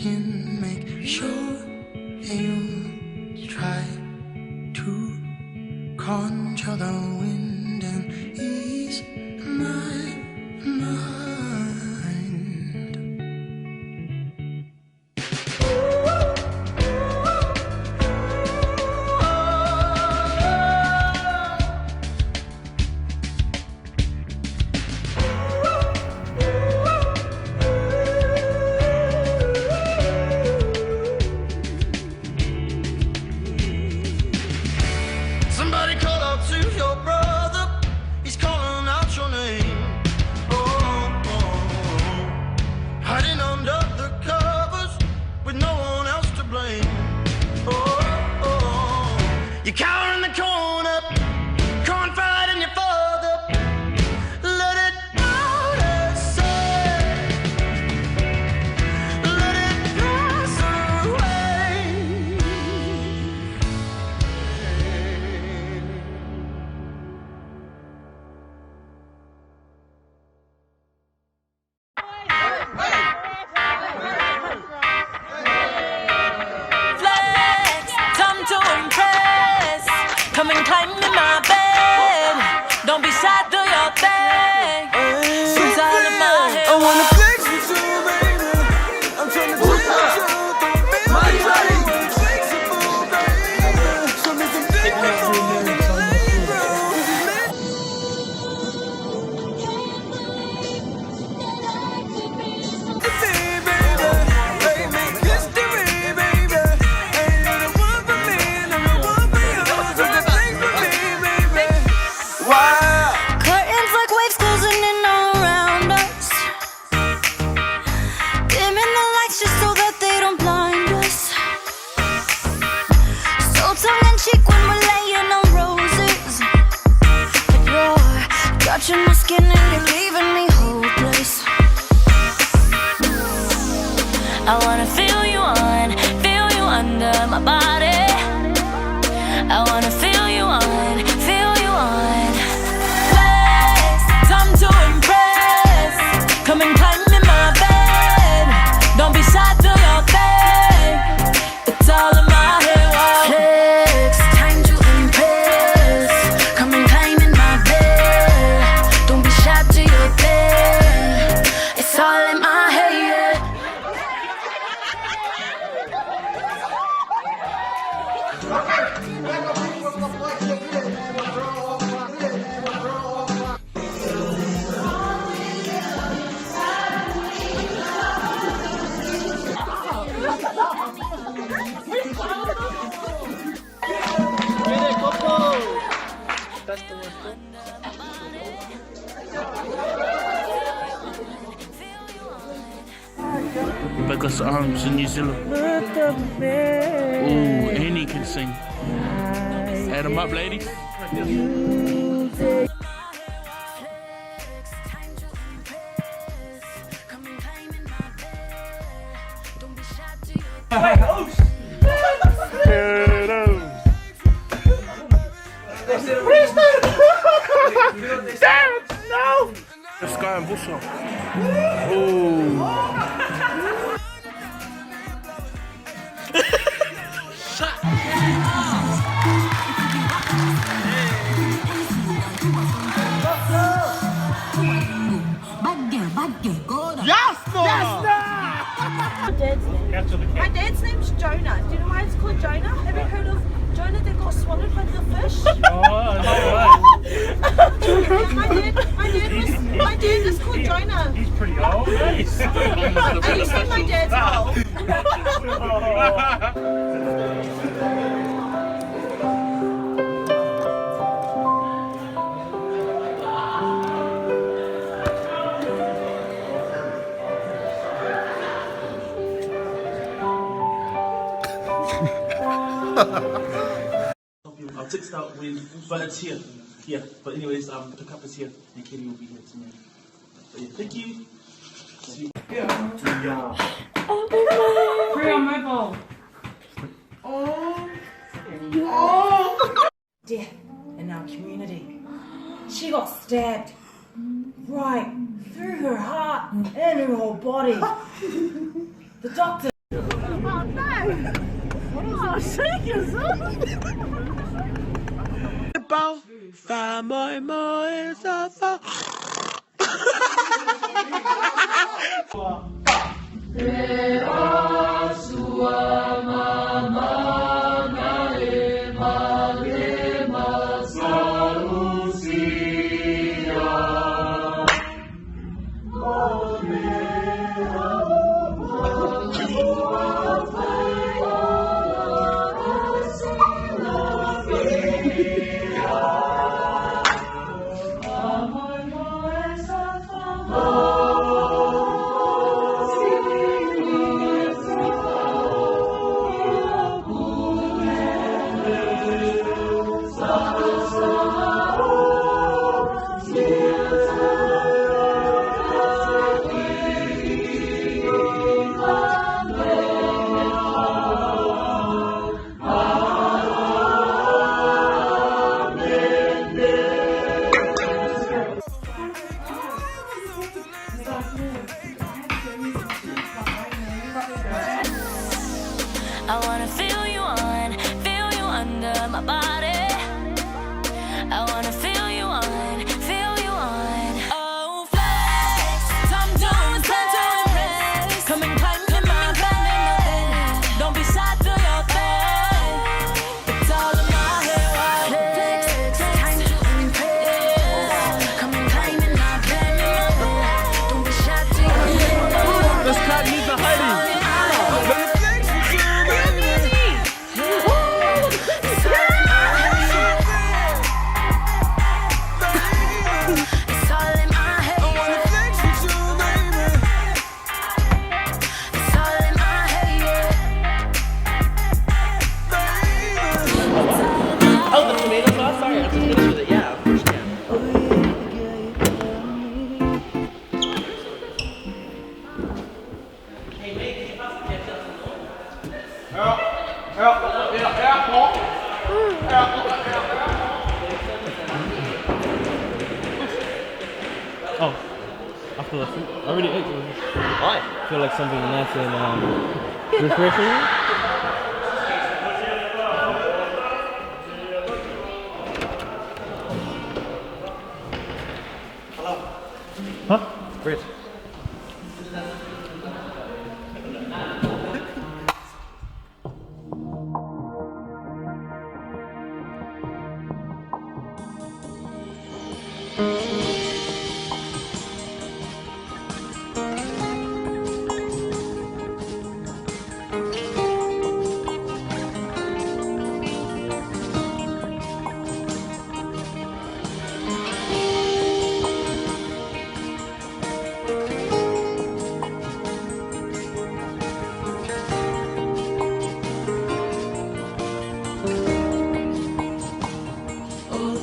in, make sure you try to control the wind and ease my mind. Somebody call out to your brother, he's calling out your name. Hiding under the covers with no one else to blame. You cower in the corner, confiding in your father. Let it out inside. Let it pass away. Flex, time to impress. Come and climb in my bed. Don't be shy, do your thing. Suits all in my head. I wanna flex with you, baby. I'm tryna take you to my body. Flexible, baby. Show me some big Curtains like waves closing in around us. Dimming the lights just so that they don't blind us. So tongue in cheek when we're laying on roses. But you're touching my skin and you're leaving me hopeless. I wanna feel you under my body. I wanna feel you on. Flex, time to impress. Come and climb in my bed. Don't be shy, do your thing. It's all in my head. Wow. Flex, time to impress. Come and climb in my bed. Don't be shy, do your thing. It's all in my head. Biggest arms in New Zealand. Ooh, Annie can sing. Add 'em up, ladies. No! Sky and Busso. Ooh. My dad's name's Jonah. Do you know why it's called Jonah? Have you heard of Jonah that got swallowed by the fish? My dad is called Jonah. He's pretty old. Nice. Are you saying my dad's old? I'll text out when, but it's here. Yeah, but anyways, the cup is here and Katie will be here tomorrow. But yeah, thank you. See you. Yeah. Free on mobile. Death in our community. She got stabbed right through her heart and her whole body. The doctor. Bao và mời mời ra pha. I wanna feel you under my body. I wanna feel you on. Oh, flex, time to impress. Come and climb in my bed. Don't be shy, do your thing. It's all in my head. Flex, time to impress. Come and climb in my bed. Don't be shy, do your thing. This cat needs a hiding. Oh, the tomato sauce? Sorry, I was just finished with it. Yeah, of course you can. Oh, after the food. I already ate. Why? I feel like something nice and refreshing. Huh? Great. Oh,